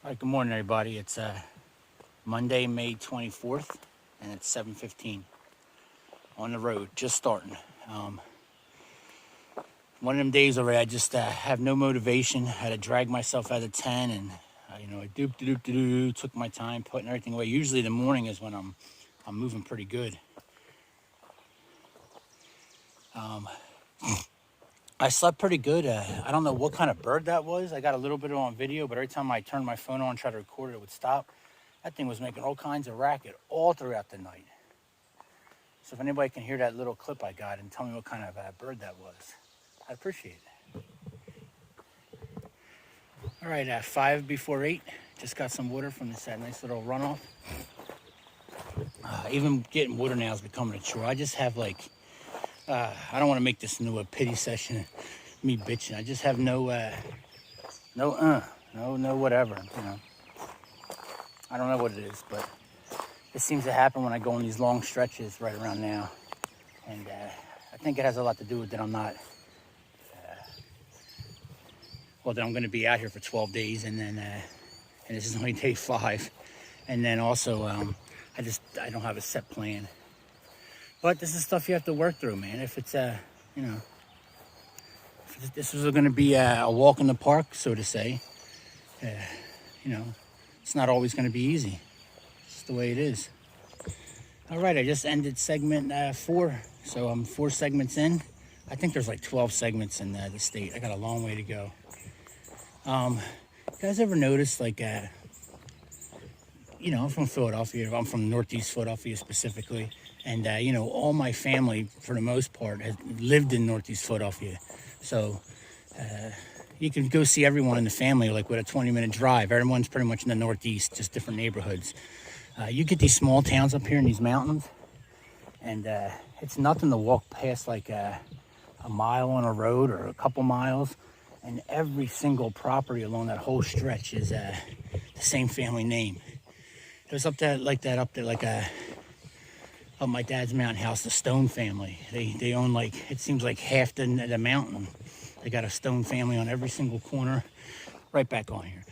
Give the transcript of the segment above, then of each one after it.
All right, good morning, everybody. It's Monday, May 24th, and it's 7:15 on the road, just starting. One of them days already, I just have no motivation. I had to drag myself out of 10, and I took my time, putting everything away. Usually, the morning is when I'm moving pretty good. I slept pretty good. I don't know what kind of bird that was. I got a little bit of it on video, but every time I turned my phone on, tried to record it, it would stop. That thing was making all kinds of racket all throughout the night. So if anybody can hear that little clip I got and tell me what kind of bird that was, I'd appreciate it. All right, 5 before 8. Just got some water from this nice little runoff. Even getting water now is becoming a chore. I just have I don't want to make this into a pity session, me bitching. I just have no whatever, I don't know what it is, but it seems to happen when I go on these long stretches right around now. And I think it has a lot to do with that I'm not, that I'm going to be out here for 12 days and then, and this is only day 5. And then also, I don't have a set plan. But this is stuff you have to work through, man. If it's, if this was going to be a walk in the park, so to say, it's not always going to be easy. It's the way it is. All right, I just ended segment 4, so I'm 4 segments in. I think there's like 12 segments in the state. I got a long way to go. You guys ever notice, I'm from Philadelphia. I'm from Northeast Philadelphia specifically. And, all my family, for the most part, has lived in Northeast Philadelphia. So you can go see everyone in the family, like with a 20-minute drive. Everyone's pretty much in the Northeast, just different neighborhoods. You get these small towns up here in these mountains, and it's nothing to walk past like a mile on a road or a couple miles. And every single property along that whole stretch is the same family name. It was up there up my dad's mountain house, the Stone family. They own it seems like half the mountain. They got a Stone family on every single corner. Right back on here.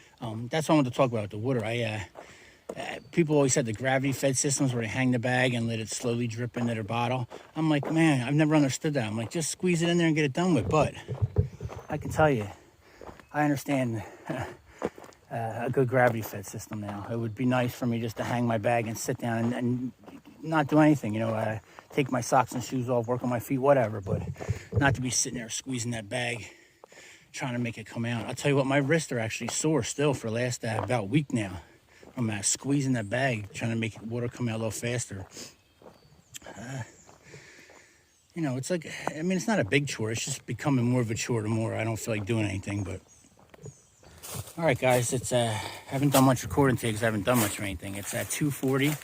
That's what I wanted to talk about with the water. People always said the gravity fed systems where they hang the bag and let it slowly drip into their bottle. I'm like, man, I've never understood that. I'm like, just squeeze it in there and get it done with. But I can tell you, I understand a good gravity fed system now. It would be nice for me just to hang my bag and sit down and not do anything, take my socks and shoes off, work on my feet, whatever, but not to be sitting there squeezing that bag, trying to make it come out. I'll tell you what, my wrists are actually sore still for the last about a week now. I'm squeezing that bag, trying to make water come out a little faster. It's like, it's not a big chore. It's just becoming more of a chore the more I don't feel like doing anything, but. All right, guys, it's, I haven't done much recording today because I haven't done much of anything. It's at 2:40.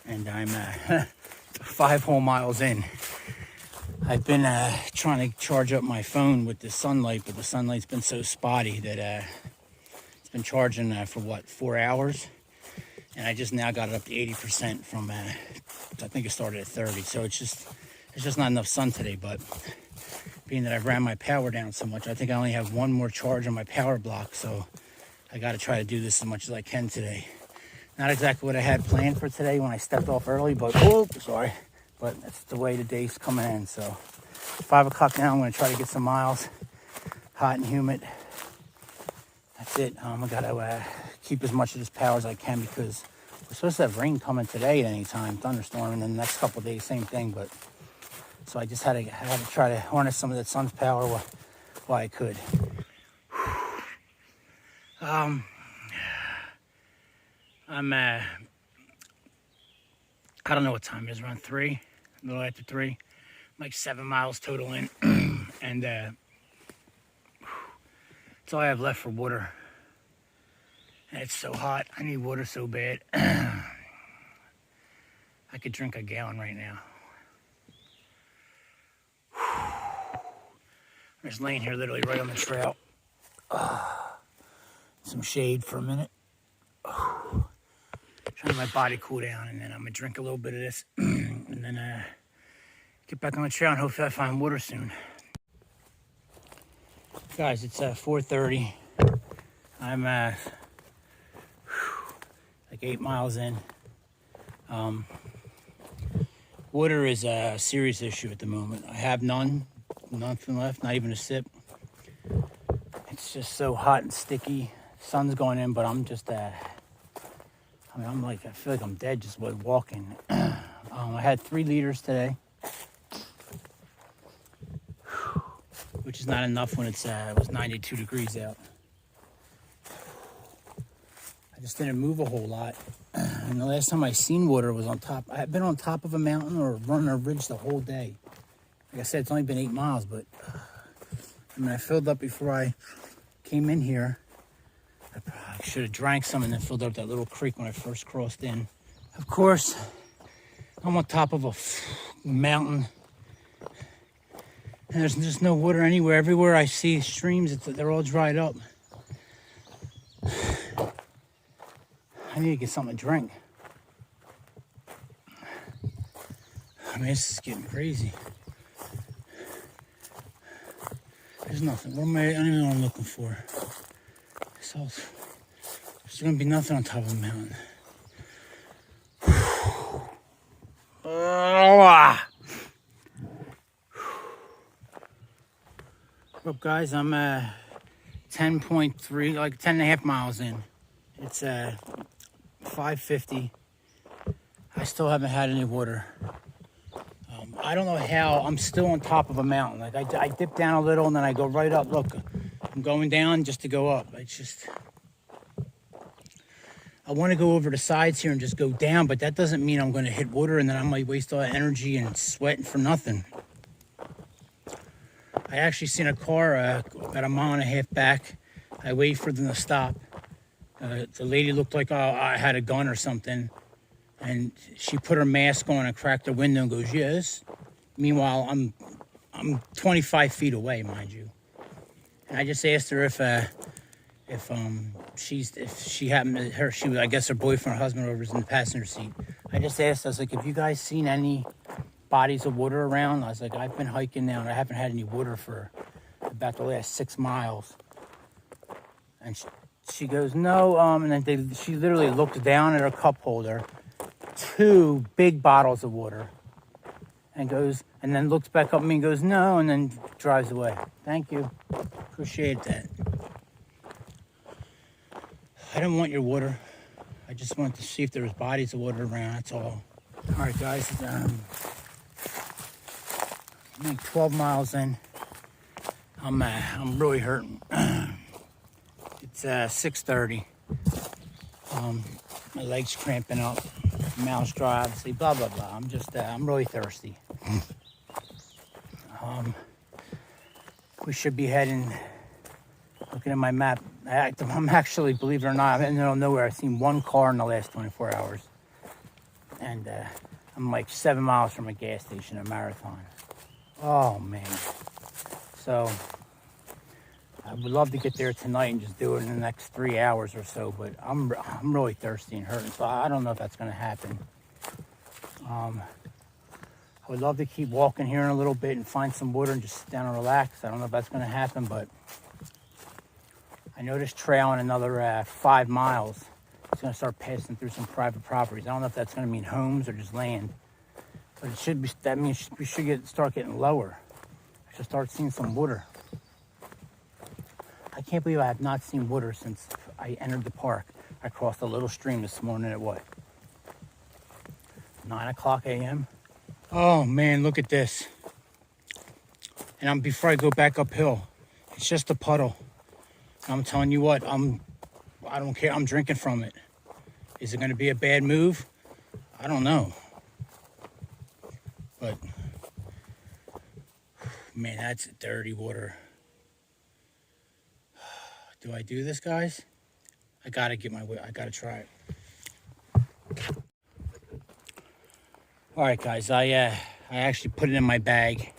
And I'm 5 whole miles in. I've been trying to charge up my phone with the sunlight, but the sunlight's been so spotty that it's been charging for 4 hours. And I just now got it up to 80% from, I think it started at 30. So it's just not enough sun today. But being that I've ran my power down so much, I think I only have one more charge on my power block. So I got to try to do this as much as I can today. Not exactly what I had planned for today when I stepped off early, but but that's the way the day's coming in. So 5 o'clock now, I'm going to try to get some miles, hot and humid. That's it. I got to keep as much of this power as I can because we're supposed to have rain coming today at any time, thunderstorm, and then the next couple of days, same thing. But so I just had to try to harness some of that sun's power while I could. I don't know what time it is, around 3, a little after 3. I'm like 7 miles total in. And that's all I have left for water. And it's so hot. I need water so bad. I could drink a gallon right now. I'm just laying here literally right on the trail. Some shade for a minute. Trying to let my body cool down, and then I'm gonna drink a little bit of this, and then get back on the trail and hopefully I find water soon. Guys, it's 4:30. I'm like 8 miles in. Water is a serious issue at the moment. I have nothing left, not even a sip. It's just so hot and sticky. Sun's going in, but I'm just, I feel like I'm dead just walking. I had 3 liters today, which is not enough when it was 92 degrees out. I just didn't move a whole lot. And the last time I seen water was on top. I had been on top of a mountain or running a ridge the whole day. Like I said, it's only been 8 miles, but I filled up before I came in here. I should have drank some and then filled up that little creek when I first crossed in. Of course, I'm on top of a mountain. And there's just no water anywhere. Everywhere I see streams, they're all dried up. I need to get something to drink. I mean, this is getting crazy. There's nothing. I don't even know what I'm looking for. So, there's gonna be nothing on top of the mountain. What's up, guys? I'm 10.3, like 10.5 miles in. It's 5:50. I still haven't had any water. I don't know how I'm still on top of a mountain. Like I dip down a little and then I go right up. Look, I'm going down just to go up. I want to go over the sides here and just go down, but that doesn't mean I'm going to hit water and then I might waste all that energy and sweating for nothing. I actually seen a car about a mile and a half back. I waited for them to stop. The lady looked like I had a gun or something. And she put her mask on and cracked her window and goes, yes. Meanwhile, I'm 25 feet away, mind you. And I just asked her if she happened to her, I guess her boyfriend or husband was in the passenger seat. I just asked, I was like, have you guys seen any bodies of water around? I was like, I've been hiking now and I haven't had any water for about the last 6 miles. And she goes, no, and then she literally looked down at her cup holder, 2 big bottles of water, and goes, and then looks back up at me and goes, no, and then drives away. Thank you. Appreciate that. I didn't want your water. I just wanted to see if there was bodies of water around, that's all. All right, guys, I'm like 12 miles in. I'm really hurting. It's 6:30. My legs cramping up, mouth's dry, obviously, blah, blah, blah. I'm really thirsty. We should be heading, looking at my map, I'm actually, believe it or not, I'm in the middle of nowhere. I've seen 1 car in the last 24 hours. And I'm like 7 miles from a gas station, a marathon. Oh, man. So, I would love to get there tonight and just do it in the next 3 hours or so, but I'm really thirsty and hurting, so I don't know if that's going to happen. I would love to keep walking here in a little bit and find some water and just sit down and relax. I don't know if that's going to happen, but I know this trail in another 5 miles. It's going to start passing through some private properties. I don't know if that's going to mean homes or just land, but it should be. That means we should start getting lower. I should start seeing some water. I can't believe I have not seen water since I entered the park. I crossed a little stream this morning at what? 9 o'clock a.m. Oh man, look at this. And before I go back uphill, it's just a puddle. I'm telling you what, I don't care. I'm drinking from it. Is it going to be a bad move? I don't know. But man, that's dirty water. Do I do this, guys? I gotta try it. All right, guys, I actually put it in my bag,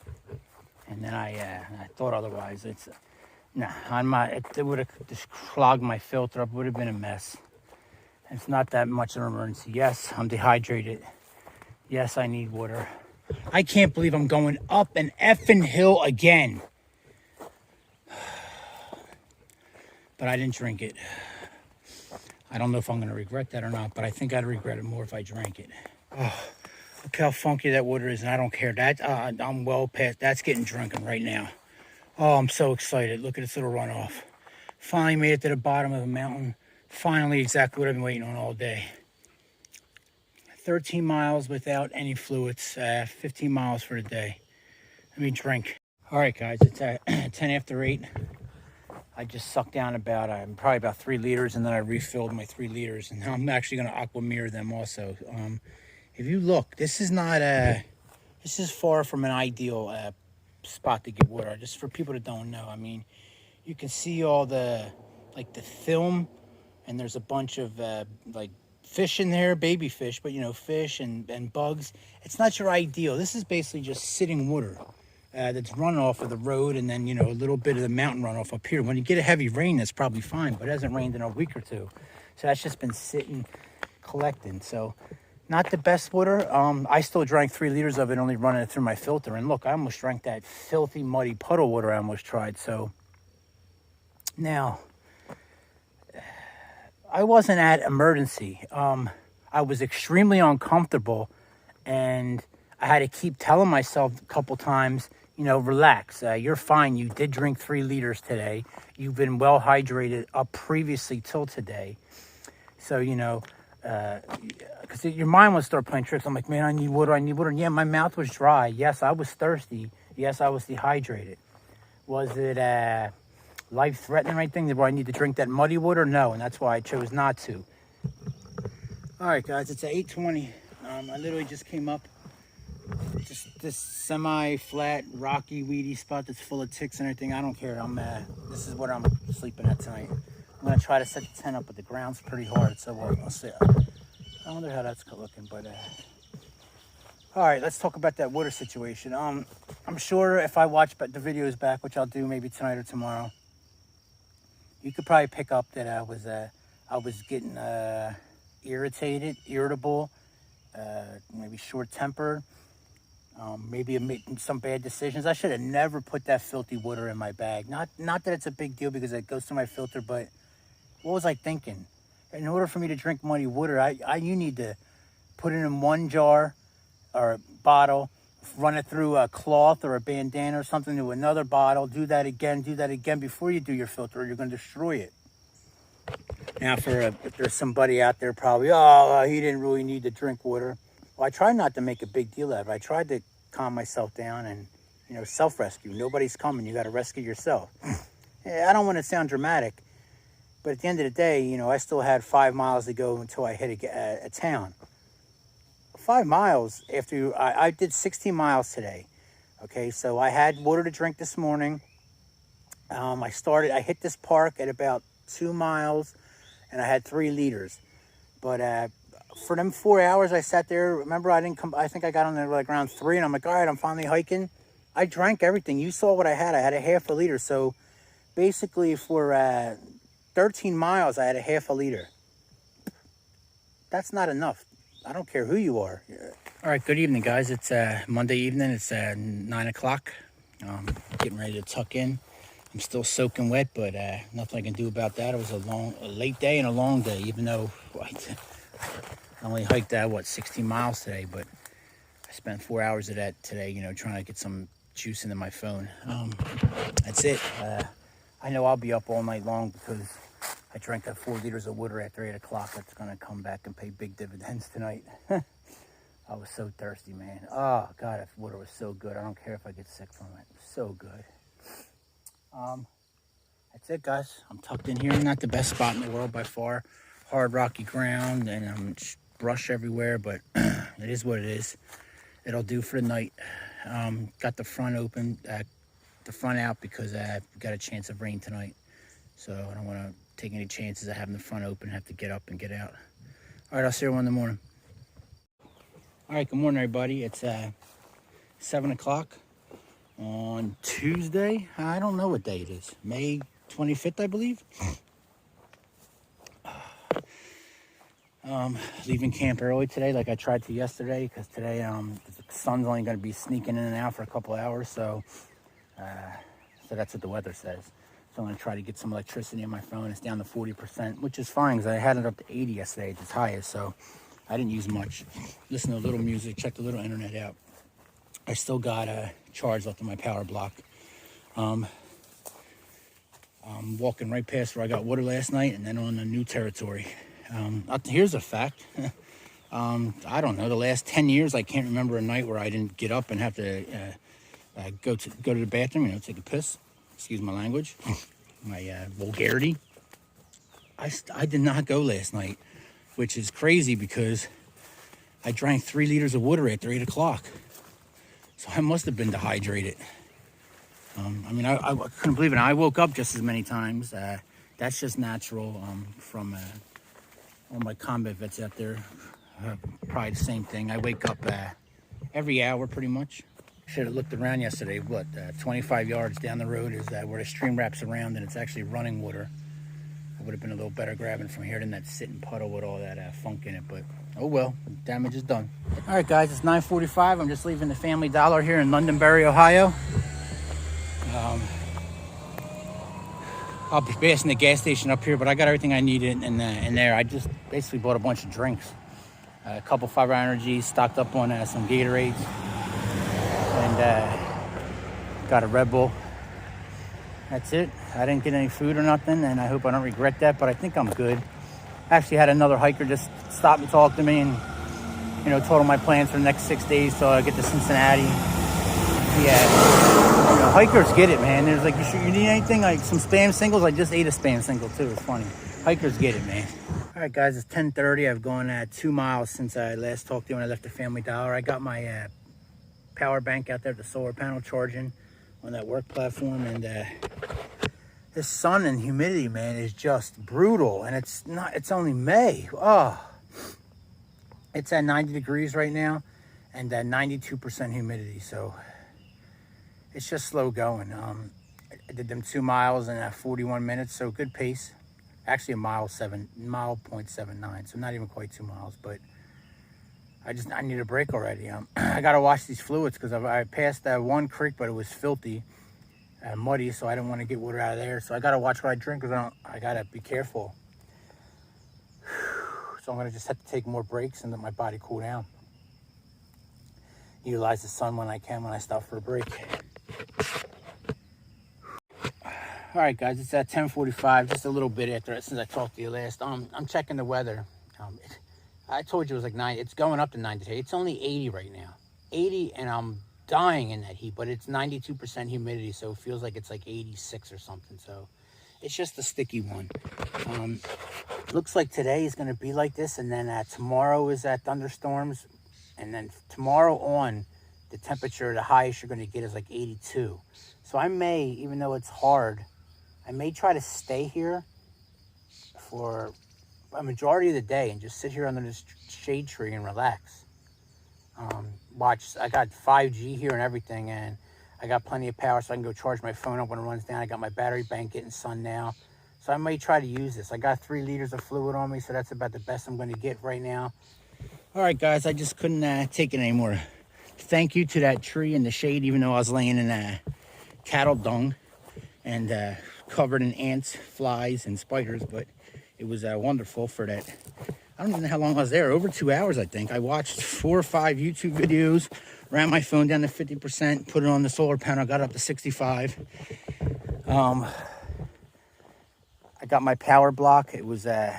and then I thought otherwise. It would have just clogged my filter up. It would have been a mess. It's not that much of an emergency. Yes, I'm dehydrated. Yes, I need water. I can't believe I'm going up an effing hill again. But I didn't drink it. I don't know if I'm going to regret that or not, but I think I'd regret it more if I drank it. Oh, look how funky that water is, and I don't care. I'm well past. That's getting drunken right now. Oh, I'm so excited. Look at this little runoff. Finally made it to the bottom of the mountain. Finally, exactly what I've been waiting on all day. 13 miles without any fluids. 15 miles for the day. Let me drink. All right, guys, it's 10 after 8. I just sucked down probably about 3 liters, and then I refilled my 3 liters, and now I'm actually going to aqua mirror them also. If you look, this is far from an ideal spot to get water. Just for people that don't know, I mean, you can see all the film, and there's a bunch of like fish in there, baby fish, but fish and bugs. It's not your ideal. This is basically just sitting water that's run off of the road, and then a little bit of the mountain runoff up here. When you get a heavy rain, that's probably fine, but it hasn't rained in a week or two, so that's just been sitting, collecting. So not the best water. I still drank 3 liters of it, only running it through my filter, and look, I almost drank that filthy muddy puddle water I almost tried. So now I wasn't at emergency. I was extremely uncomfortable, and I had to keep telling myself a couple times, relax. You're fine. You did drink 3 liters today. You've been well hydrated up previously till today. So, because your mind will start playing tricks. I'm like, man, I need water. And yeah, my mouth was dry. Yes, I was thirsty. Yes, I was dehydrated. Was it life-threatening or anything where I need to drink that muddy water? No, and that's why I chose not to. All right, guys, it's at 8:20. I literally just came up. Just this semi-flat, rocky, weedy spot that's full of ticks and everything. I don't care. This is what I'm sleeping at tonight. I'm gonna try to set the tent up, but the ground's pretty hard, so we'll see. I wonder how that's looking, but all right, let's talk about that water situation. I'm sure if I watch the videos back, which I'll do maybe tonight or tomorrow, you could probably pick up that I was getting irritable, maybe short-tempered. Maybe making some bad decisions. I should have never put that filthy water in my bag. Not that it's a big deal because it goes through my filter, but what was I thinking? In order for me to drink muddy water, you need to put it in one jar or a bottle, run it through a cloth or a bandana or something to another bottle, do that again before you do your filter, or you're going to destroy it. Now, if there's somebody out there probably, he didn't really need to drink water. Well, I tried not to make a big deal out of it. I tried to calm myself down and, self-rescue. Nobody's coming. You got to rescue yourself. I don't want to sound dramatic, but at the end of the day, I still had 5 miles to go until I hit a town. 5 miles after I did 16 miles today. Okay, so I had water to drink this morning. I hit this park at about 2 miles, and I had 3 liters. But for them 4 hours I sat there, remember I think I got on there like around 3, and I'm like, all right, I'm finally hiking. I drank everything. You saw what I had. I had a half a liter. So basically for 13 miles, I had a half a liter. That's not enough. I don't care who you are. All right, good evening, guys. It's Monday evening. It's 9 o'clock. Getting ready to tuck in. I'm still soaking wet, but nothing I can do about that. It was a late day and a long day, even though I only hiked 16 miles today, but I spent 4 hours of that today, trying to get some juice into my phone. That's it. I know I'll be up all night long because I drank that 4 liters of water after 8 o'clock. That's going to come back and pay big dividends tonight. I was so thirsty, man. Oh, God, that water was so good. I don't care if I get sick from it. So good. That's it, guys. I'm tucked in here. Not the best spot in the world by far. Hard, rocky ground, and brush everywhere, but it is what it is. It'll do for the night. Got the front open, the front out because we got a chance of rain tonight. So I don't want to take any chances of having the front open, have to get up and get out. All right, I'll see everyone in the morning. All right, good morning, everybody. It's 7 o'clock on Tuesday. I don't know what day it is. May 25th, I believe. Leaving camp early today like I tried to yesterday because today the sun's only going to be sneaking in and out for a couple hours. So that's what the weather says. still gonna try to get some electricity in my phone. It's down to 40%, which is fine because I had it up to 80 yesterday at its highest, so I didn't use much. Listen to a little music, check a little internet out. I still got a charge left on my power block. I'm walking right past where I got water last night and then on the new territory. Here's a fact. I don't know, the last 10 years, I can't remember a night where I didn't get up and have to go to the bathroom, take a piss. Excuse my language, my vulgarity. I did not go last night, which is crazy because I drank 3 liters of water after 8 o'clock. So I must have been dehydrated. I couldn't believe it. I woke up just as many times. That's just natural from all my combat vets out there. Probably the same thing. I wake up every hour pretty much. Should have looked around yesterday. 25 yards down the road is where the stream wraps around, and it's actually running water. It would have been a little better grabbing from here than that sitting puddle with all that funk in it, but oh well, damage is done. All right, guys, it's 9:45. I'm just leaving the Family Dollar here in Londonderry, Ohio. I'll be passing the gas station up here, but I got everything I needed in there. I just basically bought a bunch of drinks. A couple 5-Hour Energies, stocked up on some Gatorades, and got a Red Bull. That's it. I didn't get any food or nothing, and I hope I don't regret that, but I think I'm good. Actually had another hiker just stop and talk to me and, told him my plans for the next 6 days till I get to Cincinnati. Yeah, hikers get it, man. There's you need anything, like some Spam singles? I just ate a Spam single too, it's funny. Hikers get it, man. All right, guys, it's 10:30. I've gone 2 miles since I last talked to you when I left the Family Dollar. I got my power bank out there, the solar panel charging on that work platform, and this sun and humidity, man, is just brutal. And it's only May. Oh, it's at 90 degrees right now and 92% humidity, so it's just slow going. I did them 2 miles in 41 minutes, so good pace. Actually a mile 0.79, so not even quite 2 miles, but I need a break already. I gotta wash these fluids because I passed that one creek, but it was filthy, muddy, so I didn't want to get water out of there. So I gotta watch what I drink because I gotta be careful. So I'm gonna just have to take more breaks and let my body cool down. Utilize the sun when I can when I stop for a break. All right, guys, it's at 10:45, just a little bit after since I talked to you last. I'm checking the weather. I told you it was like 90. It's going up to 90 today. It's only 80 right now. 80, and I'm dying in that heat, but it's 92% humidity, so it feels like it's like 86 or something. So it's just a sticky one. Looks like today is going to be like this, and then tomorrow is thunderstorms, and then tomorrow on, the temperature, the highest you're going to get is like 82. So I may, even though it's hard, I may try to stay here for a majority of the day and just sit here under this shade tree and relax. I got 5G here and everything, and I got plenty of power so I can go charge my phone up when it runs down. I got my battery bank getting sun now. So I may try to use this. I got 3 liters of fluid on me, so that's about the best I'm going to get right now. All right, guys, I just couldn't take it anymore. Thank you to that tree in the shade, even though I was laying in cattle dung and covered in ants, flies, and spiders, but it was wonderful for that. I don't even know how long I was there, over 2 hours, I think. I watched 4 or 5 YouTube videos, ran my phone down to 50%, put it on the solar panel, got up to 65. I got my power block. It was the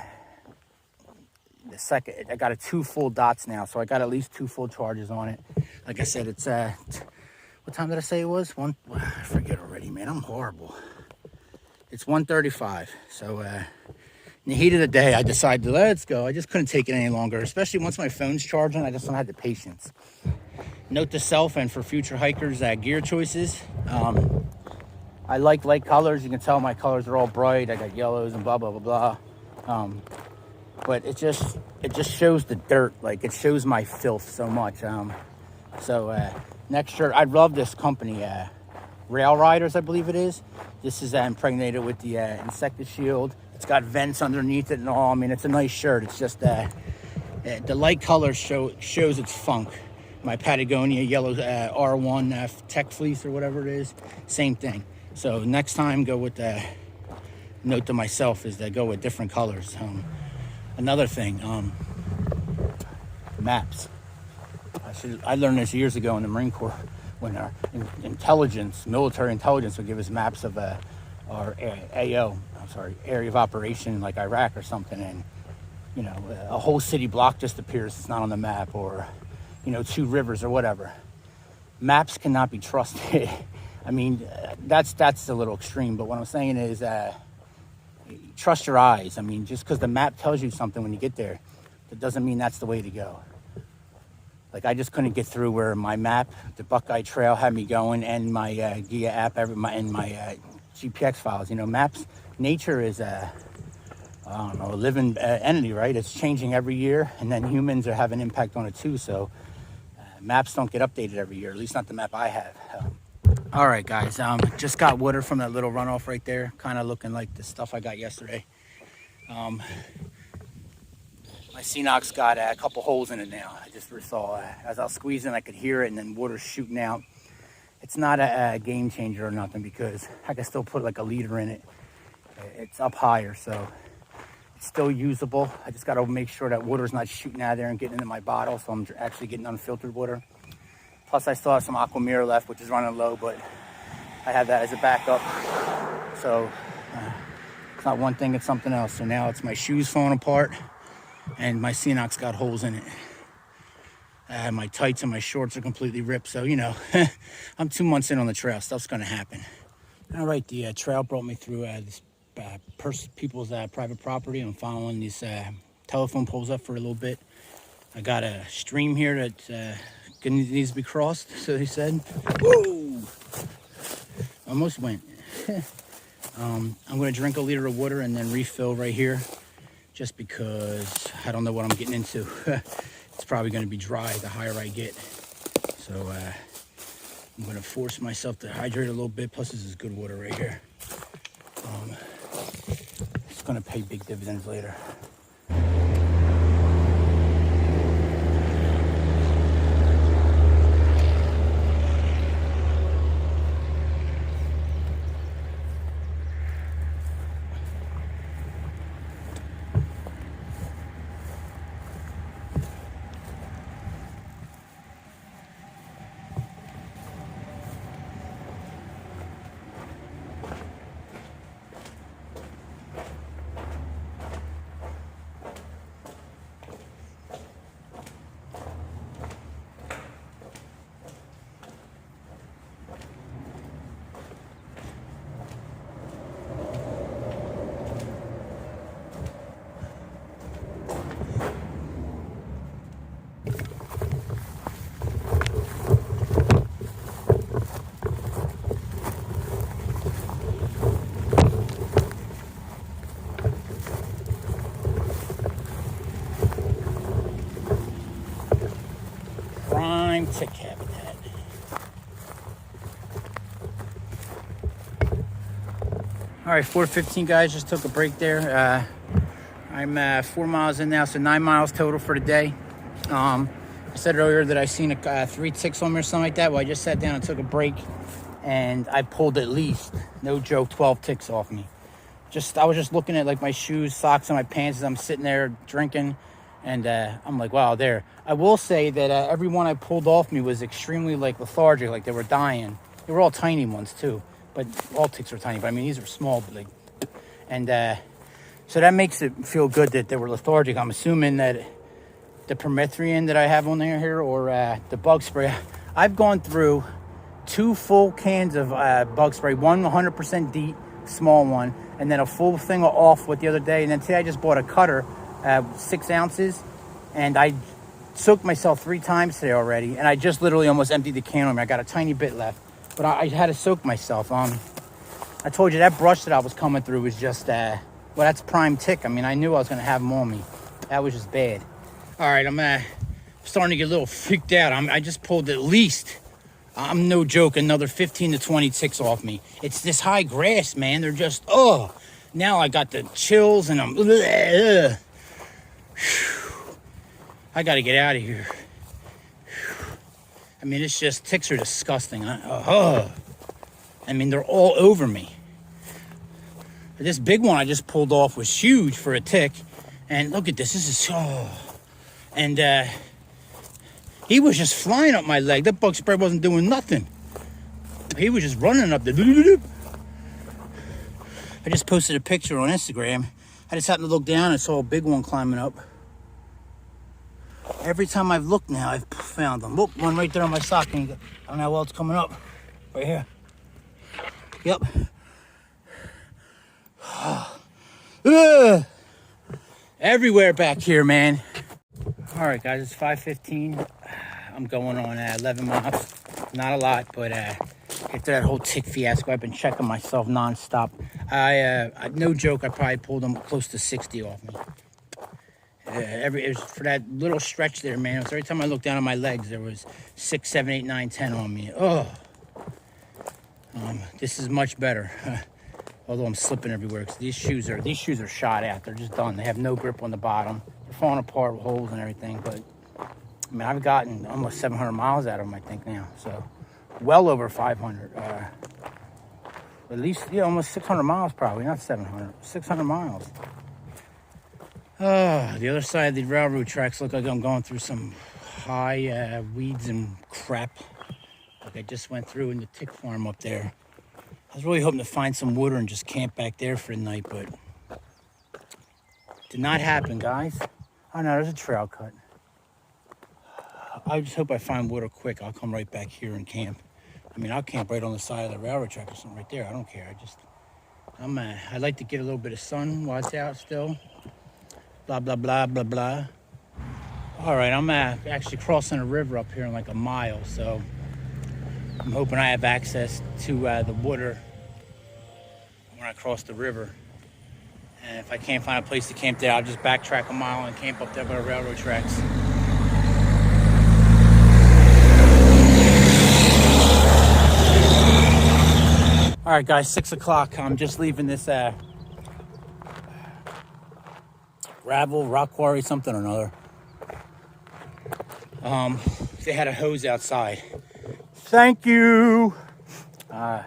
second. I got 2 full dots now, so I got at least 2 full charges on it. Like I said, it's what time did I say it was? I forget already, man. I'm horrible. It's 1:35, so in the heat of the day, I decided to let's go. I just couldn't take it any longer, especially once my phone's charging. I just don't have the patience. Note to self, and for future hikers, gear choices. I like light colors. You can tell my colors are all bright. I got yellows and blah blah blah blah. But it just shows the dirt. Like, it shows my filth so much. Next year, I love this company, Rail Riders, I believe it is. This is impregnated with the Insecticide. It's got vents underneath it and all. I mean, it's a nice shirt. It's just the light color shows its funk. My Patagonia yellow R1 Tech Fleece or whatever it is, same thing. So next time, go with the note to myself is to go with different colors. Another thing, maps. I learned this years ago in the Marine Corps when our military intelligence would give us maps of our area of operation, like Iraq or something, and you know, a whole city block just appears, it's not on the map, or you know, 2 rivers or whatever. Maps cannot be trusted. I mean, that's a little extreme, but what I'm saying is trust your eyes. I mean, just because the map tells you something when you get there, that doesn't mean that's the way to go. Like, I just couldn't get through where my map, the Buckeye Trail, had me going, and my Gia app, and my GPX files. You know, maps, nature is I don't know, a living entity, right? It's changing every year, and then humans are having an impact on it too. So maps don't get updated every year, at least not the map I have. All right, guys, just got water from that little runoff right there, kind of looking like the stuff I got yesterday. My Cenox got a couple holes in it now. I just saw, as I was squeezing, I could hear it, and then water shooting out. It's not a game changer or nothing, because I can still put like a liter in it. It's up higher, so it's still usable. I just got to make sure that water's not shooting out of there and getting into my bottle, so I'm actually getting unfiltered water. Plus, I still have some Aquamira left, which is running low, but I have that as a backup. So it's not one thing, it's something else. So now it's my shoes falling apart, and my Cenox got holes in it. My tights and my shorts are completely ripped. So, you know, I'm 2 months in on the trail. Stuff's going to happen. All right, the trail brought me through this people's private property. I'm following these telephone poles up for a little bit. I got a stream here that needs to be crossed, so they said. Woo! Almost went. I'm going to drink a liter of water and then refill right here, just because I don't know what I'm getting into. It's probably going to be dry the higher I get. So I'm going to force myself to hydrate a little bit. Plus, this is good water right here. It's going to pay big dividends later. Prime tick habitat. All right, 4:15, guys. Just took a break there. I'm 4 miles in now, so 9 miles total for the day. I said earlier that I seen 3 ticks on me or something like that. Well, I just sat down and took a break, and I pulled at least, no joke, 12 ticks off me. I was just looking at like my shoes, socks, and my pants as I'm sitting there drinking. And I'm like, wow, there. I will say that every one I pulled off me was extremely like lethargic, like they were dying. They were all tiny ones too, but all ticks are tiny. But I mean, these are small, but so that makes it feel good that they were lethargic. I'm assuming that the permethrin that I have on there here, or the bug spray. I've gone through 2 full cans of bug spray, one 100% DEET, small one, and then a full thing of off with the other day. And then today I just bought a cutter. 6 ounces, and I soaked myself 3 times today already, and I just literally almost emptied the can on me. I got a tiny bit left, but I had to soak myself. I told you that brush that I was coming through was just well, that's prime tick. I mean, I knew I was going to have them on me. That was just bad. All right, I'm starting to get a little freaked out. I just pulled at least, I'm no joke, another 15 to 20 ticks off me. It's this high grass, man. They're just, oh, now I got the chills, and I'm I got to get out of here. I mean, it's just, ticks are disgusting. I mean, they're all over me. This big one I just pulled off was huge for a tick. And look at this. This is and he was just flying up my leg. That bug spray wasn't doing nothing. He was just running up there. I just posted a picture on Instagram. I just happened to look down and saw a big one climbing up. Every time I've looked now, I've found them. Look, one right there on my sock. I don't know how well it's coming up. Right here. Yep. Everywhere back here, man. All right, guys, it's 5:15. I'm going on 11 miles. Not a lot, but after that whole tick fiasco, I've been checking myself nonstop. No joke, I probably pulled them close to 60 off me. It was for that little stretch there, man. It was every time I looked down at my legs, there was 6, 7, 8, 9, 10 on me. Oh, this is much better. Although I'm slipping everywhere because these shoes are shot out. They're just done. They have no grip on the bottom. They're falling apart with holes and everything. But I mean, I've gotten almost 700 miles out of them, I think now. So well over 500. At least, yeah, almost 600 miles probably. Not 700. 600 miles. The other side of the railroad tracks look like I'm going through some high weeds and crap. Like I just went through in the tick farm up there. I was really hoping to find some water and just camp back there for the night, but did not happen, guys. Oh no, there's a trail cut. I just hope I find water quick. I'll come right back here and camp. I mean, I'll camp right on the side of the railroad track or something right there. I don't care. I like to get a little bit of sun while it's out still. Blah, blah, blah, blah, blah. All right, I'm actually crossing a river up here in like a mile, so I'm hoping I have access to the water when I cross the river. And if I can't find a place to camp there, I'll just backtrack a mile and camp up there by the railroad tracks. All right, guys, 6 o'clock. I'm just leaving this gravel, rock quarry, something or another. They had a hose outside. Thank you. I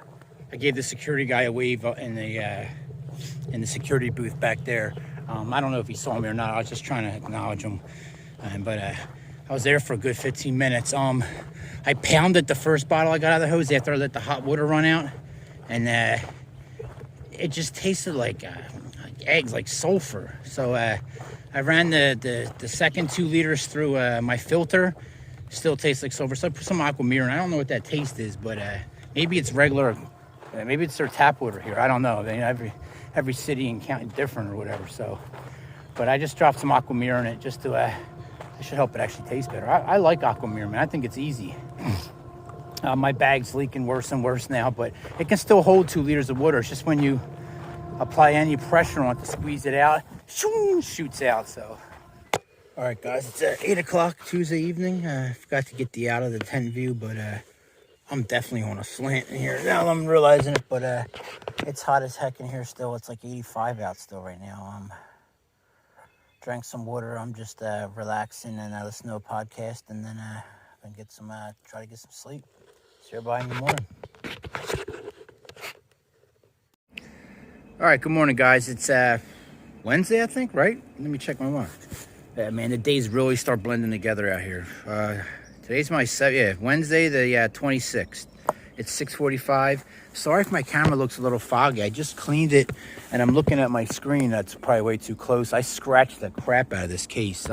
gave the security guy a wave in the security booth back there. I don't know if he saw me or not. I was just trying to acknowledge him. But I was there for a good 15 minutes. I pounded the first bottle I got out of the hose after I let the hot water run out. And it just tasted like eggs, like sulfur. So I ran the second 2 liters through my filter. Still tastes like sulfur. So I put some aquamarine. I don't know what that taste is, but maybe it's regular. Maybe it's their tap water here. I don't know. I mean, every city and county is different or whatever. So, but I just dropped some aquamarine in it just to. I should help it actually taste better. I like aquamarine, man. I think it's easy. My bag's leaking worse and worse now, but it can still hold 2 liters of water. It's just when you apply any pressure on it to squeeze it out, shoots out. So, all right, guys, it's 8 o'clock Tuesday evening. I forgot to get the out of the tent view, but I'm definitely on a slant in here now. I'm realizing it, but it's hot as heck in here still. It's like 85 out still right now. Drank some water. I'm just relaxing and listen to a podcast, and then I'm gonna try to get some sleep. See everybody in the morning. All right, good morning, guys. It's Wednesday, I think, right? Let me check my watch. Yeah, man, the days really start blending together out here. Today's my Wednesday, the 26th. It's 6:45. Sorry if my camera looks a little foggy. I just cleaned it, and I'm looking at my screen. That's probably way too close. I scratched the crap out of this case.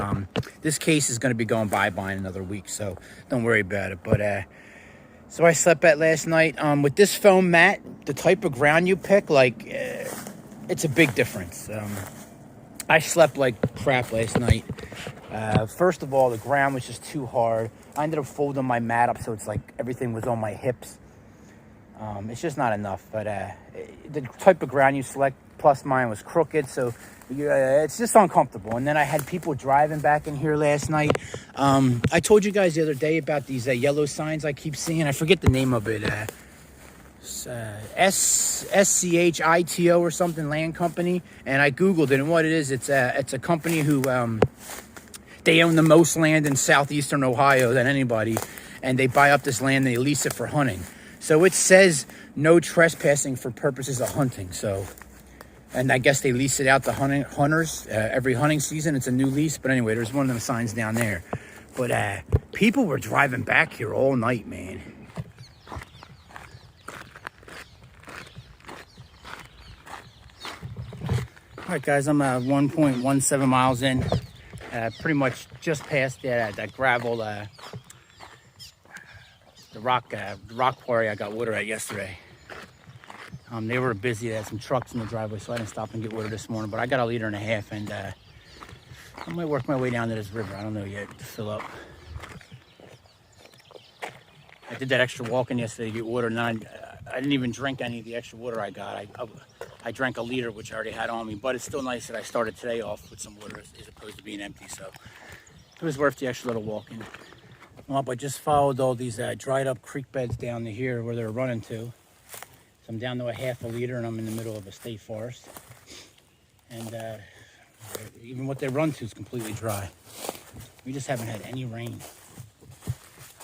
This case is going to be going bye-bye in another week, so don't worry about it. But so I slept at last night. With this foam mat, the type of ground you pick, like it's a big difference. I slept like crap last night. First of all, the ground was just too hard. I ended up folding my mat up so it's like everything was on my hips. It's just not enough. But the type of ground you select, plus mine was crooked, so it's just uncomfortable. And then I had people driving back in here last night. I told you guys the other day about these yellow signs I keep seeing. I forget the name of it. SCHITO or something, land company. And I Googled it, and what it is, it's a company who they own the most land in southeastern Ohio than anybody, and they buy up this land and they lease it for hunting. So it says no trespassing for purposes of hunting. So And I guess they lease it out to hunters every hunting season. It's a new lease. But anyway, there's one of them signs down there. But people were driving back here all night, man. All right, guys, I'm 1.17 miles in. Pretty much just past that gravel, the rock quarry I got water at yesterday. They were busy. They had some trucks in the driveway, so I didn't stop and get water this morning. But I got 1.5 liters, and I might work my way down to this river. I don't know yet to fill up. I did that extra walking yesterday to get water, and I didn't even drink any of the extra water I got. I drank 1 liter, which I already had on me, but it's still nice that I started today off with some water as opposed to being empty. So it was worth the extra little walking. Well, I just followed all these dried up creek beds down to here where they're running to. So I'm down to 1/2 liter, and I'm in the middle of a state forest. And even what they run to is completely dry. We just haven't had any rain.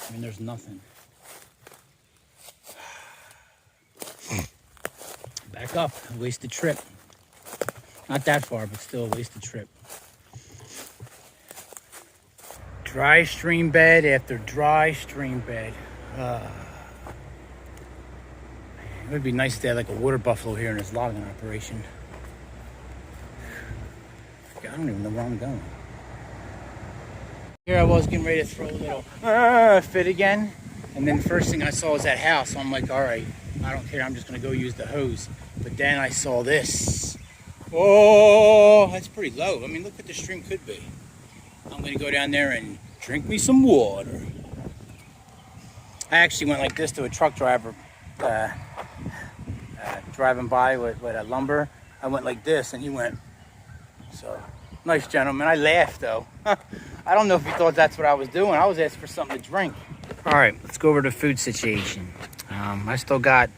I mean, there's nothing. Back up, a wasted trip. Not that far, but still a wasted trip. Dry stream bed after dry stream bed. It would be nice to have like a water buffalo here in this logging operation. I don't even know where I'm going. Here I was getting ready to throw a little fit again. And then the first thing I saw was that house. So I'm like, all right, I don't care. I'm just going to go use the hose. But then I saw this. Oh, that's pretty low. I mean, look what the stream could be. I'm going to go down there and drink me some water. I actually went like this to a truck driver driving by with a lumber. I went like this and he went. So, nice gentleman. I laughed though. I don't know if he thought that's what I was doing. I was asking for something to drink. All right, let's go over to the food situation. I still got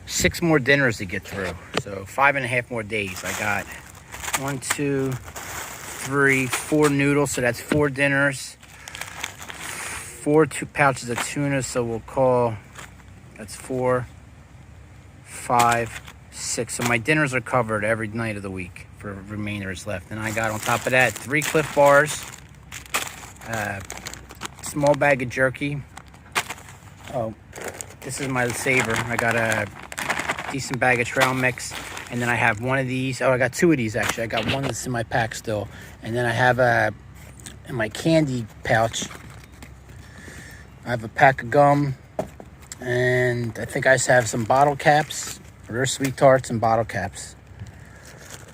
6 more dinners to get through. So 5.5 more days. I got 1, 2, 3, 4 noodles. So that's 4 dinners. 4 pouches of tuna. So we'll call, that's 4, 5, 6. So my dinners are covered every night of the week for remainder is left. And I got on top of that 3 Cliff Bars, small bag of jerky. Oh, this is my saver. I got a decent bag of trail mix, and then I have one of these. Oh, I got 2 of these actually. I got one that's in my pack still, and then I have in my candy pouch, I have a pack of gum, and I think I just have some bottle caps. They're sweet tarts and bottle caps.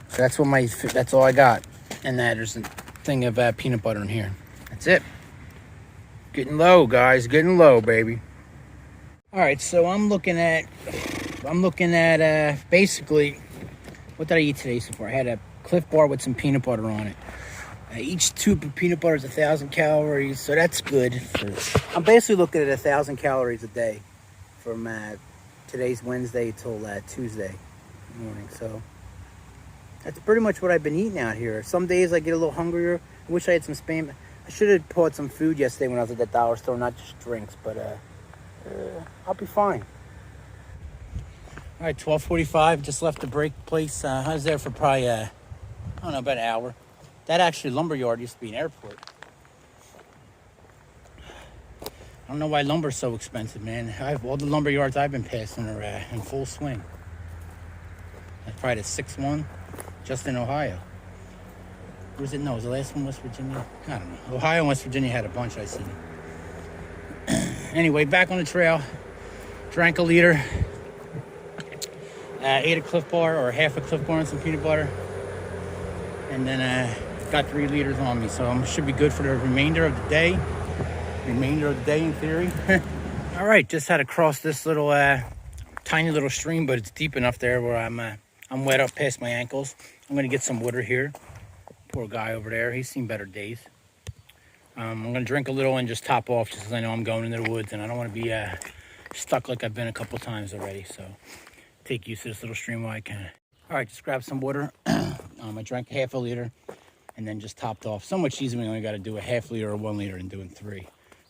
So that's all I got. And there's a thing of peanut butter in here. That's it. Getting low, guys. Getting low, baby. All right, so I'm looking at basically, what did I eat today so far? I had a Cliff Bar with some peanut butter on it. Each tube of peanut butter is 1,000 calories, so that's good. I'm basically looking at 1,000 calories a day from today's Wednesday till Tuesday morning. So that's pretty much what I've been eating out here. Some days I get a little hungrier. I wish I had some Spam. I should have bought some food yesterday when I was at that dollar store, not just drinks, but I'll be fine. All right, 12:45, just left the break place. I was there for probably, I don't know, about an hour. That actually lumberyard used to be an airport. I don't know why lumber's so expensive, man. All the lumber yards I've been passing are in full swing. That's probably the 6th one, just in Ohio. Where's it? No, was the last one West Virginia? I don't know. Ohio and West Virginia had a bunch I seen. Anyway, back on the trail. Drank 1 liter. Ate a Cliff Bar or half a Cliff Bar and some peanut butter. And then got 3 liters on me. So I should be good for the remainder of the day. Remainder of the day in theory. All right, just had to cross this little tiny little stream, but it's deep enough there where I'm wet up past my ankles. I'm gonna get some water here. Poor guy over there, he's seen better days. I'm gonna drink a little and just top off, just because I know I'm going into the woods and I don't want to be stuck like I've been a couple times already. So take use of this little stream while I can. All right, just grab some water. I drank half a liter and then just topped off. So much easier when you only got to do a half liter or 1 liter and doing 3.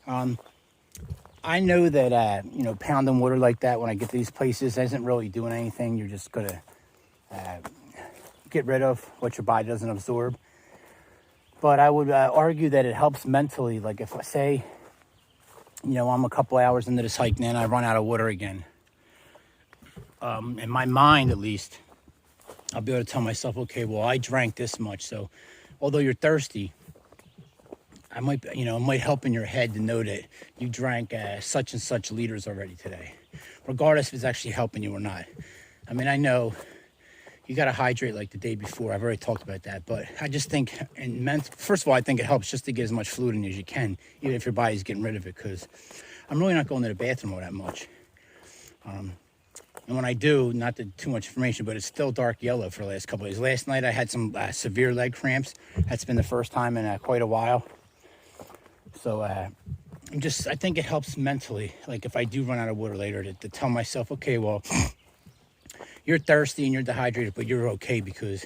I know that pounding water like that when I get to these places isn't really doing anything. You're just gonna get rid of, what your body doesn't absorb. But I would argue that it helps mentally. Like if I say, you know, I'm a couple hours into this hike now and I run out of water again. In my mind, at least, I'll be able to tell myself, okay, well, I drank this much. So although you're thirsty, I might, you know, it might help in your head to know that you drank such and such liters already today, regardless if it's actually helping you or not. I mean, I know you got to hydrate like the day before. I've already talked about that, but I just think, first of all, I think it helps just to get as much fluid in as you can, even if your body's getting rid of it, because I'm really not going to the bathroom all that much. And when I do, not too much information, but it's still dark yellow for the last couple of days. Last night I had some severe leg cramps. That's been the first time in quite a while. So I think it helps mentally. Like if I do run out of water later, to tell myself, okay, well, you're thirsty and you're dehydrated, but you're okay because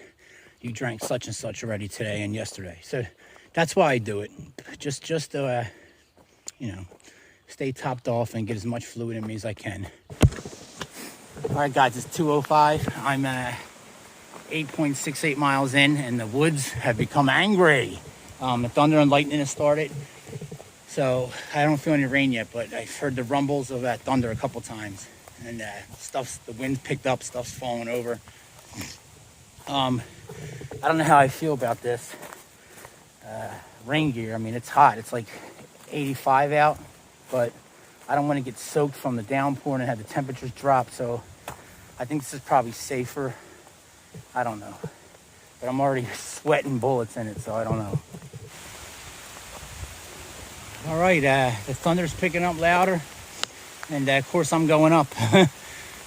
you drank such and such already today and yesterday. So that's why I do it. Just to, you know, stay topped off and get as much fluid in me as I can. All right, guys, it's 2:05. I'm 8.68 miles in, and the woods have become angry. The thunder and lightning has started. So I don't feel any rain yet, but I've heard the rumbles of that thunder a couple times. And the wind picked up, stuff's falling over. I don't know how I feel about this rain gear. I mean, it's hot. It's like 85 out, but I don't want to get soaked from the downpour and have the temperatures drop. So I think this is probably safer. I don't know. But I'm already sweating bullets in it, so I don't know. All right, the thunder's picking up louder. And of course I'm going up.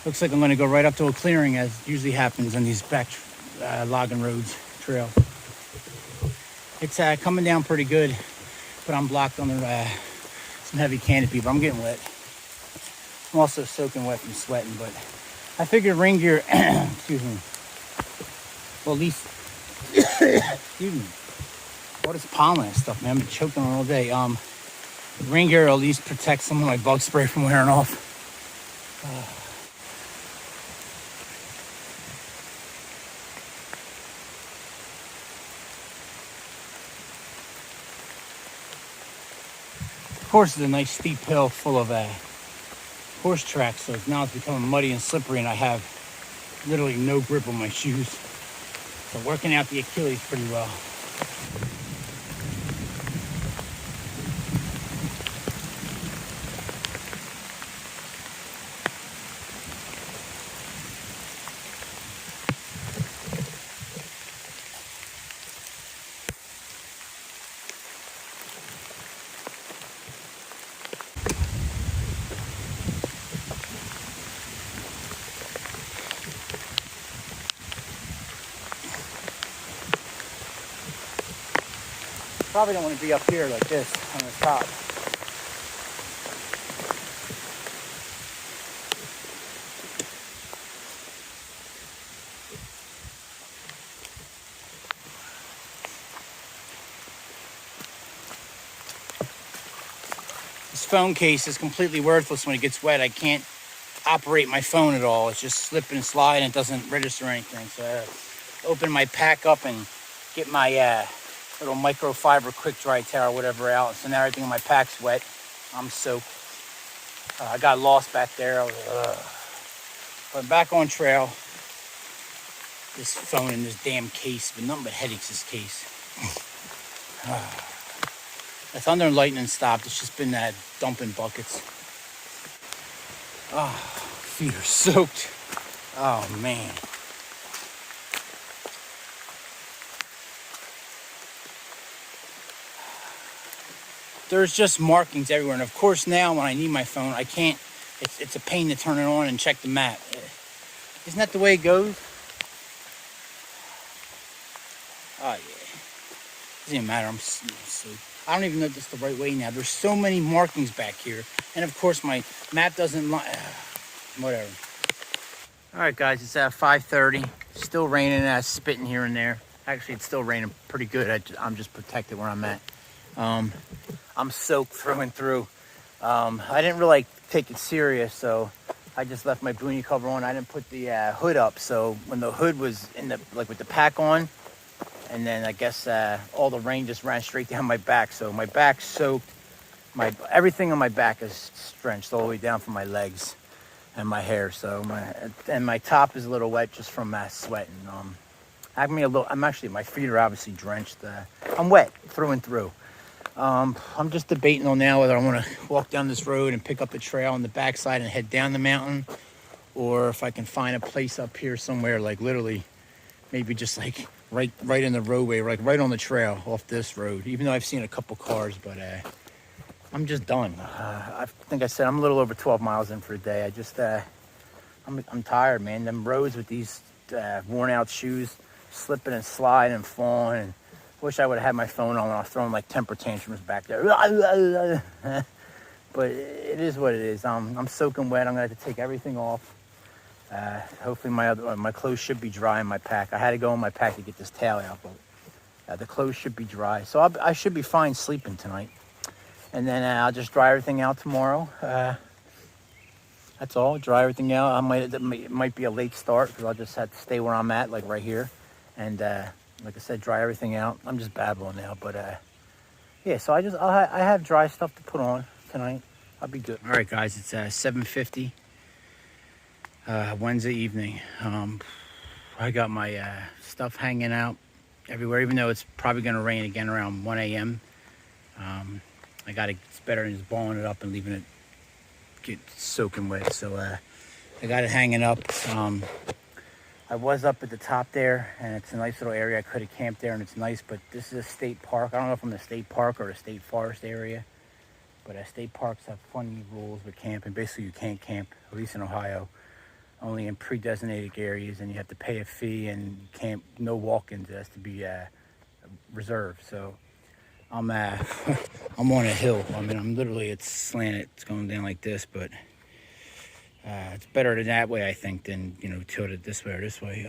Looks like I'm gonna go right up to a clearing, as usually happens on these back logging roads, trail. It's coming down pretty good, but I'm blocked under some heavy canopy, but I'm getting wet. I'm also soaking wet from sweating, but I figured rain gear, excuse me, well, at least, excuse me, all this pollen and stuff, man, I've been choking on all day. Rain gear will at least protect some of my bug spray from wearing off. Of course, it's a nice steep hill full of horse tracks, so now it's becoming muddy and slippery, and I have literally no grip on my shoes. So working out the Achilles pretty well. Probably don't want to be up here like this on the top. This phone case is completely worthless when it gets wet. I can't operate my phone at all. It's just slipping and sliding. It doesn't register anything. So I open my pack up and get my little microfiber quick dry towel, whatever, out. So now everything in my pack's wet. I'm soaked. I got lost back there. But back on trail. This phone in this damn case, but nothing but headaches, this case. The thunder and lightning stopped. It's just been that dumping buckets. Oh, feet are soaked. Oh, man. There's just markings everywhere. And of course now when I need my phone, I can't, it's a pain to turn it on and check the map. Isn't that the way it goes? Oh yeah. Doesn't even matter, I'm asleep. I don't even know if this is the right way now. There's so many markings back here. And of course my map doesn't, whatever. All right guys, it's at 5:30. Still raining and spitting here and there. Actually, it's still raining pretty good. I'm just protected where I'm at. I'm soaked through and through. I didn't really take it serious, so I just left my boonie cover on. I didn't put the hood up, so when the hood was in the, like with the pack on, and then I guess all the rain just ran straight down my back. So my back's soaked. Everything on my back is drenched all the way down from my legs and my hair. So my top is a little wet just from sweating. My feet are obviously drenched. I'm wet through and through. I'm just debating on now whether I want to walk down this road and pick up the trail on the backside and head down the mountain, or if I can find a place up here somewhere, like literally maybe just like right in the roadway, like right on the trail off this road, even though I've seen a couple cars. But I'm just done. I think I said I'm a little over 12 miles in for a day. I'm tired, man. Them roads with these worn out shoes, slipping and sliding and falling. And wish I would have had my phone on when I was throwing like temper tantrums back there. But it is what it is. I'm soaking wet. I'm gonna have to take everything off. Hopefully my clothes should be dry in my pack. I had to go in my pack to get this tail out, but the clothes should be dry. So I should be fine sleeping tonight. And then I'll just dry everything out tomorrow. That's all. Dry everything out. It might be a late start because I'll just have to stay where I'm at, like right here. And like I said, dry everything out. I'm just babbling now, but yeah. So I have dry stuff to put on tonight. I'll be good. All right, guys. It's 7:50 Wednesday evening. I got my stuff hanging out everywhere, even though it's probably going to rain again around 1 a.m. It's better than just balling it up and leaving it get soaking wet. So I got it hanging up. I was up at the top there, and it's a nice little area. I could have camped there, and it's nice, but this is a state park. I don't know if I'm in a state park or a state forest area, but state parks have funny rules with camping. Basically, you can't camp, at least in Ohio, only in pre-designated areas, and you have to pay a fee, and you can't, no walk-ins. It has to be reserved. So I'm I'm on a hill. I mean, it's slanted. It's going down like this, but it's better than that way, I think, than, tilted this way or this way.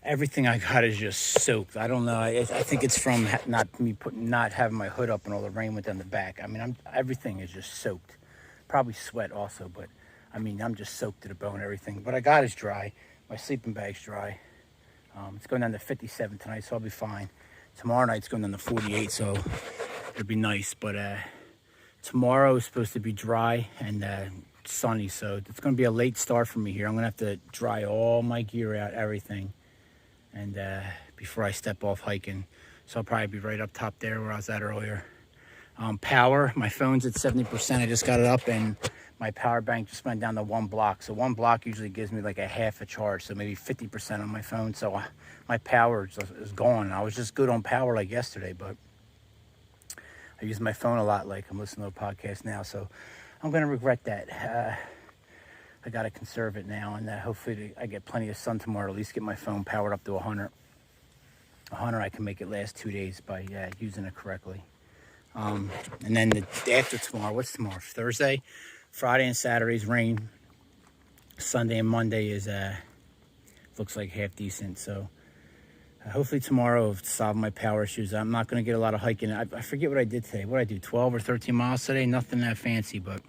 Everything I got is just soaked. I don't know. I think it's from not having my hood up and all the rain went down the back. I mean, everything is just soaked. Probably sweat also, but I mean, I'm just soaked to the bone. Everything. What I got is dry. My sleeping bag's dry. It's going down to 57 tonight, so I'll be fine. Tomorrow night's going down to 48, so it'll be nice. But tomorrow is supposed to be dry and sunny, so it's going to be a late start for me here. I'm going to have to dry all my gear out, everything, and before I step off hiking. So I'll probably be right up top there where I was at earlier. Power, my phone's at 70%. I just got it up, and my power bank just went down to 1 block. So 1 block usually gives me like a half a charge, so maybe 50% on my phone. So my power is gone. I was just good on power like yesterday, but I use my phone a lot, like I'm listening to a podcast now, so I'm going to regret that. I got to conserve it now, and hopefully I get plenty of sun tomorrow, at least get my phone powered up to 100. 100, I can make it last 2 days by using it correctly. And then after tomorrow, what's tomorrow? Thursday? Friday and Saturday's rain. Sunday and Monday is, looks like half decent, so hopefully tomorrow I'll solve my power issues. I'm not going to get a lot of hiking. I forget what I did today. What did I do, 12 or 13 miles today? Nothing that fancy, but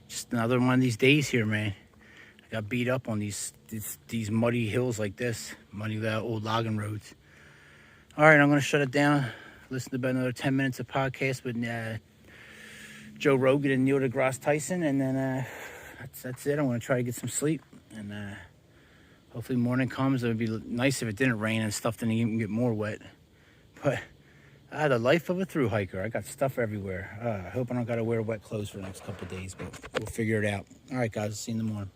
just another one of these days here, man. I got beat up on these muddy hills like this, muddy old logging roads. All right, I'm going to shut it down. Listen to about another 10 minutes of podcast with Joe Rogan and Neil deGrasse Tyson, and then that's it. I'm going to try to get some sleep, and hopefully morning comes. It would be nice if it didn't rain and stuff didn't even get more wet. But the life of a thru hiker. I got stuff everywhere. I hope I don't got to wear wet clothes for the next couple of days, but we'll figure it out. All right, guys. See you in the morning.